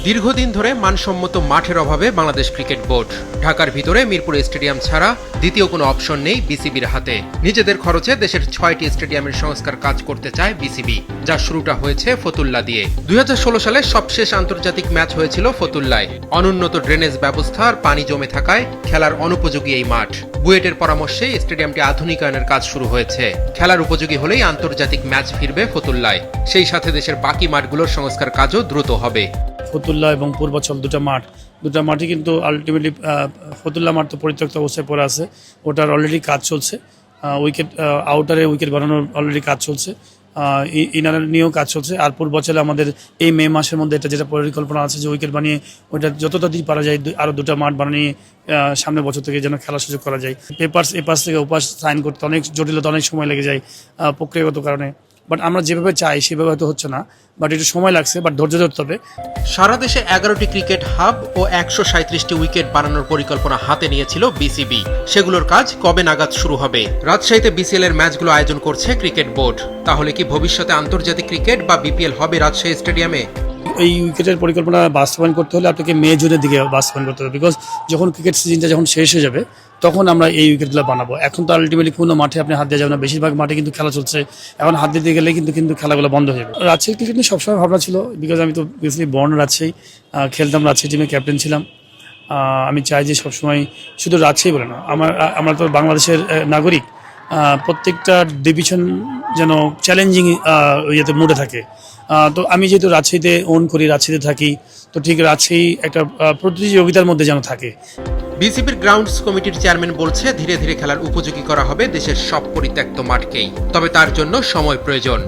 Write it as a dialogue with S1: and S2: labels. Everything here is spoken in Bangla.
S1: দীর্ঘদিন ধরে মানসম্মত মাঠের অভাবে বাংলাদেশ ক্রিকেট বোর্ড। ঢাকার ভিতরে মিরপুর স্টেডিয়াম ছাড়া দ্বিতীয় কোনো অপশন নেই বিসিবির হাতে। নিজেদের খরচে দেশের 6টি স্টেডিয়ামের সংস্কার কাজ করতে চায় বিসিবি, যার শুরুটা হয়েছে ফতুল্লা দিয়ে। 2016 সালে সবশেষ আন্তর্জাতিক ম্যাচ হয়েছিল ফতুল্লায়। অনুন্নত ড্রেনেজ ব্যবস্থা আর পানি জমে থাকায় খেলার অনুপযোগী এই মাঠ। বুয়েটের পরামর্শে স্টেডিয়ামটি আধুনিকায়নের কাজ শুরু হয়েছে। খেলার উপযোগী হলেই আন্তর্জাতিক ম্যাচ ফিরবে ফতুল্লায়। সেই সাথে দেশের বাকি মাঠগুলোর সংস্কার কাজও দ্রুত হবে।
S2: ফতুল্লা এবং পূর্বাচল দুটা মাঠই কিন্তু আলটিমেটলি ফতুল্লা মাঠ তো পরিত্যক্ত অবস্থায় পড়ে আছে, ওটার অলরেডি কাজ চলছে। উইকেট আউটারে উইকেট বানানোর অলরেডি কাজ চলছে, ইনারের নিয়েও কাজ চলছে। আর পূর্বাচলে আমাদের এই মে মাসের মধ্যে এটা যেটা পরিকল্পনা আছে যে উইকেট বানিয়ে ওইটা যত তাড়াতাড়ি পারা যায় আরও দুটা মাঠ বানিয়ে সামনের বছর থেকে যেন খেলার সুযোগ করা যায়। পেপার্স এপাশ থেকে ওপাশ সাইন করতে অনেক জটিলতা, অনেক সময় লেগে যায় প্রক্রিয়াগত কারণে। বাট আমরা যেভাবে চাই সেভাবে হয়তো হচ্ছে না, বাট একটু সময় লাগছে, বাট ধৈর্য ধরতে হবে।
S1: সারা দেশে 11টি ক্রিকেট হাব ও 137টি উইকেট বানানোর পরিকল্পনা হাতে নিয়েছিল বিসিবি। সেগুলোর কাজ কবে নাগাদ শুরু হবে? রাজশাহীতে বিসিএল এর ম্যাচগুলো আয়োজন করছে ক্রিকেট বোর্ড। তাহলে কি ভবিষ্যতে আন্তর্জাতিক ক্রিকেট বা বিপিএল হবে রাজশাহী স্টেডিয়ামে?
S2: এই উইকেটের পরিকল্পনা বাস্তবায়ন করতে হলে আপনাকে মে জুনের দিকে বাস্তবায়ন করতে হবে, বিকজ যখন ক্রিকেট সিজনটা যখন শেষ হয়ে যাবে তখন আমরা এই উইকেটগুলো বানাবো। এখন তো আলটিমেটলি কোনো মাঠে আপনি হাত দেওয়া যাবে না, বেশিরভাগ মাঠে কিন্তু খেলা চলছে। এখন হাত দিতে গেলে কিন্তু খেলাগুলো বন্ধ হয়ে যাবে। রাজশাহী ক্রিকেট নিয়ে সবসময় ভাবনা ছিল, বিকজ আমি তো বেসিক্যালি বর্ন রাজশাহী, খেলতাম রাজশাহী টিমে, ক্যাপ্টেন ছিলাম। আমি চাই যে সবসময় শুধু রাজশাহী বলে না, আমরা তো বাংলাদেশের নাগরিক, প্রত্যেকটা ডিভিশন যেন চ্যালেঞ্জিং ইয়েতে মুডে থাকে। তো আমি যেহেতু রাজশাহীতে ওন করি, রাজশাহীতে থাকি, তো ঠিক রাজশাহী একটা প্রতিযোগিতার মধ্যে যেন থাকে।
S1: বিসিবির গ্রাউন্ডস কমিটির চেয়ারম্যান বলছে ধীরে ধীরে খেলার উপযোগী করা হবে দেশের সব পরিত্যক্ত মাঠকেই, তবে তার জন্য সময় প্রয়োজন।